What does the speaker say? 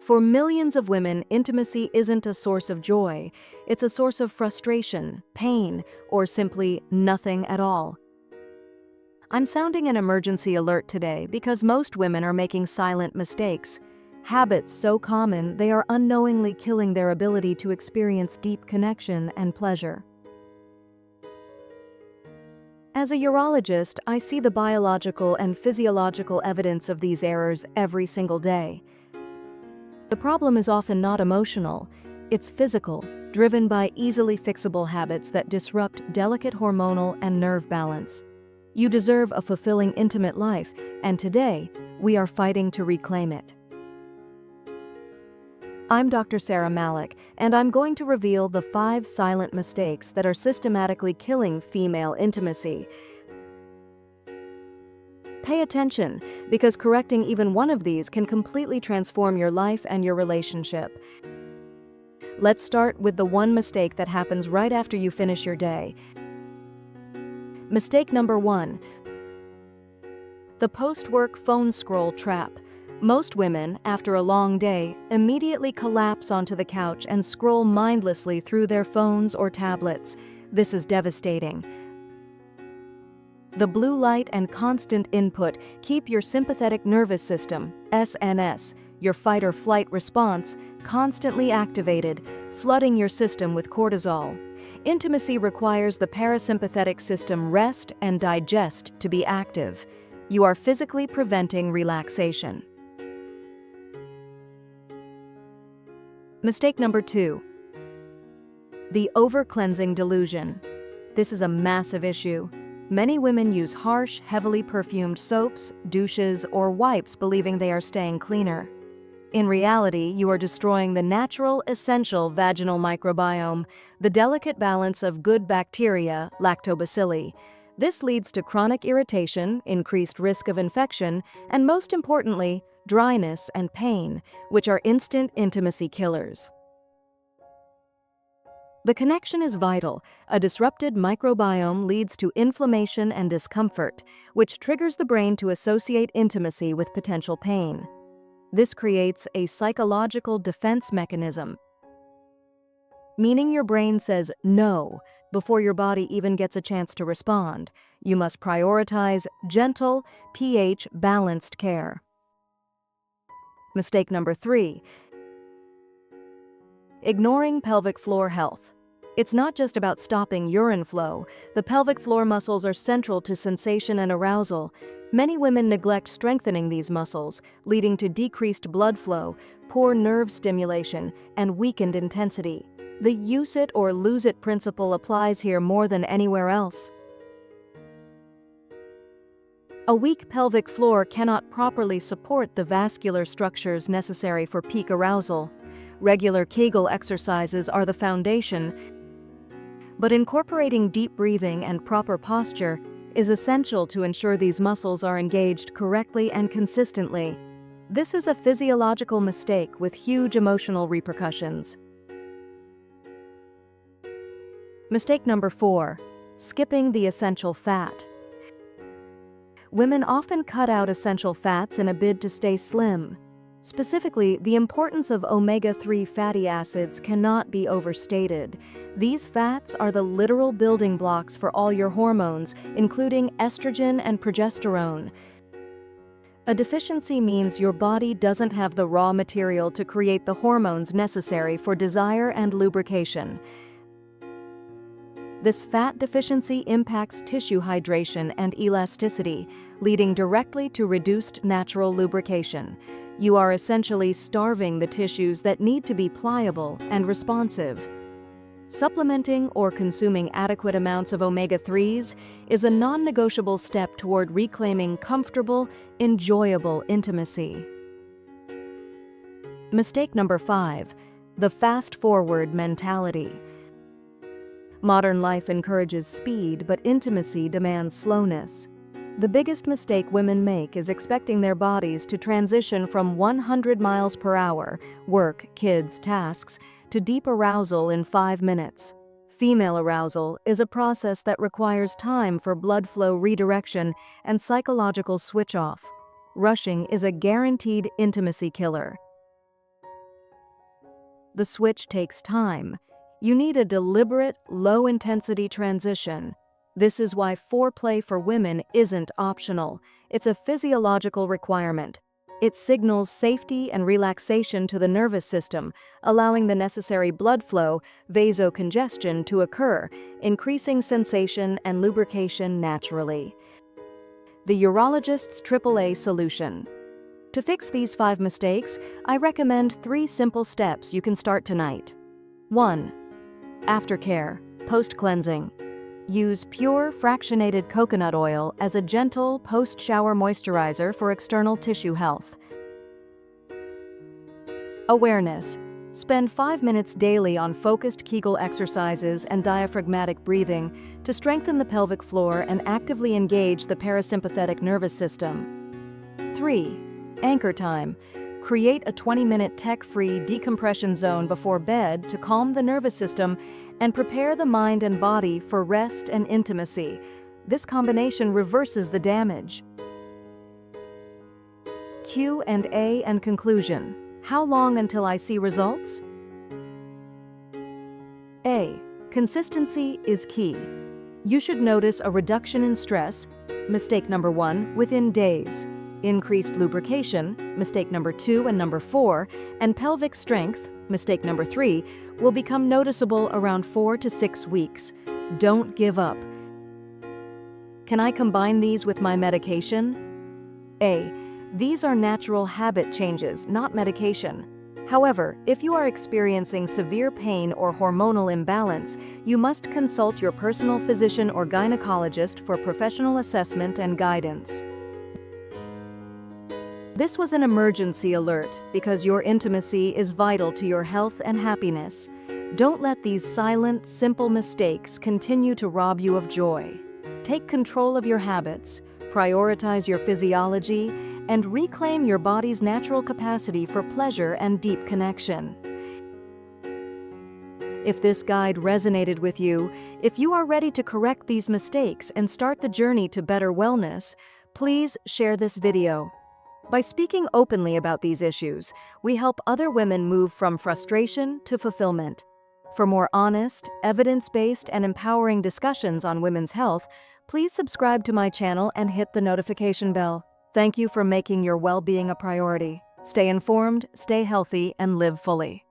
For millions of women, intimacy isn't a source of joy. It's a source of frustration, pain, or simply nothing at all. I'm sounding an emergency alert today because most women are making silent mistakes. Habits so common they are unknowingly killing their ability to experience deep connection and pleasure. As a urologist, I see the biological and physiological evidence of these errors every single day. The problem is often not emotional, it's physical, driven by easily fixable habits that disrupt delicate hormonal and nerve balance. You deserve a fulfilling intimate life, and today, we are fighting to reclaim it. I'm Dr. Sara Malik, and I'm going to reveal the 5 silent mistakes that are systematically killing female intimacy. Pay attention, because correcting even one of these can completely transform your life and your relationship. Let's start with the one mistake that happens right after you finish your day. Mistake number 1. The post-work phone scroll trap. Most women, after a long day, immediately collapse onto the couch and scroll mindlessly through their phones or tablets. This is devastating. The blue light and constant input keep your sympathetic nervous system, SNS, your fight or flight response, constantly activated, flooding your system with cortisol. Intimacy requires the parasympathetic system rest and digest to be active. You are physically preventing relaxation. Mistake number 2. The over-cleansing delusion. This is a massive issue. Many women use harsh, heavily perfumed soaps, douches, or wipes believing they are staying cleaner. In reality, you are destroying the natural, essential vaginal microbiome, the delicate balance of good bacteria, lactobacilli. This leads to chronic irritation, increased risk of infection, and most importantly, dryness and pain, which are instant intimacy killers. The connection is vital. A disrupted microbiome leads to inflammation and discomfort, which triggers the brain to associate intimacy with potential pain. This creates a psychological defense mechanism, meaning your brain says no before your body even gets a chance to respond. You must prioritize gentle, pH-balanced care. Mistake number 3. Ignoring pelvic floor health. It's not just about stopping urine flow. The pelvic floor muscles are central to sensation and arousal. Many women neglect strengthening these muscles, leading to decreased blood flow, poor nerve stimulation, and weakened intensity. The use it or lose it principle applies here more than anywhere else. A weak pelvic floor cannot properly support the vascular structures necessary for peak arousal. Regular Kegel exercises are the foundation, but incorporating deep breathing and proper posture is essential to ensure these muscles are engaged correctly and consistently. This is a physiological mistake with huge emotional repercussions. Mistake number 4. Skipping the essential fat. Women often cut out essential fats in a bid to stay slim. Specifically, the importance of omega-3 fatty acids cannot be overstated. These fats are the literal building blocks for all your hormones, including estrogen and progesterone. A deficiency means your body doesn't have the raw material to create the hormones necessary for desire and lubrication. This fat deficiency impacts tissue hydration and elasticity, leading directly to reduced natural lubrication. You are essentially starving the tissues that need to be pliable and responsive. Supplementing or consuming adequate amounts of omega-3s is a non-negotiable step toward reclaiming comfortable, enjoyable intimacy. Mistake number 5. The fast-forward mentality. Modern life encourages speed, but intimacy demands slowness. The biggest mistake women make is expecting their bodies to transition from 100 miles per hour, work, kids, tasks, to deep arousal in 5 minutes. Female arousal is a process that requires time for blood flow redirection and psychological switch-off. Rushing is a guaranteed intimacy killer. The switch takes time. You need a deliberate, low-intensity transition. This is why foreplay for women isn't optional. It's a physiological requirement. It signals safety and relaxation to the nervous system, allowing the necessary blood flow, vasocongestion, to occur, increasing sensation and lubrication naturally. The Urologist's AAA solution. To fix these 5 mistakes, I recommend 3 simple steps you can start tonight. 1. Aftercare, post-cleansing. Use pure, fractionated coconut oil as a gentle post-shower moisturizer for external tissue health. Awareness. Spend 5 minutes daily on focused Kegel exercises and diaphragmatic breathing to strengthen the pelvic floor and actively engage the parasympathetic nervous system. 3. Anchor time. Create a 20-minute tech-free decompression zone before bed to calm the nervous system and prepare the mind and body for rest and intimacy. This combination reverses the damage. Q&A and conclusion. How long until I see results? A. Consistency is key. You should notice a reduction in stress, mistake number 1, within days. Increased lubrication, mistake number 2 and number 4, and pelvic strength, mistake number 3, will become noticeable around 4 to 6 weeks. Don't give up. Can I combine these with my medication? A. These are natural habit changes, not medication. However, if you are experiencing severe pain or hormonal imbalance, you must consult your personal physician or gynecologist for professional assessment and guidance. This was an emergency alert because your intimacy is vital to your health and happiness. Don't let these silent, simple mistakes continue to rob you of joy. Take control of your habits, prioritize your physiology, and reclaim your body's natural capacity for pleasure and deep connection. If this guide resonated with you, if you are ready to correct these mistakes and start the journey to better wellness, please share this video. By speaking openly about these issues, we help other women move from frustration to fulfillment. For more honest, evidence-based, and empowering discussions on women's health, please subscribe to my channel and hit the notification bell. Thank you for making your well-being a priority. Stay informed, stay healthy, and live fully.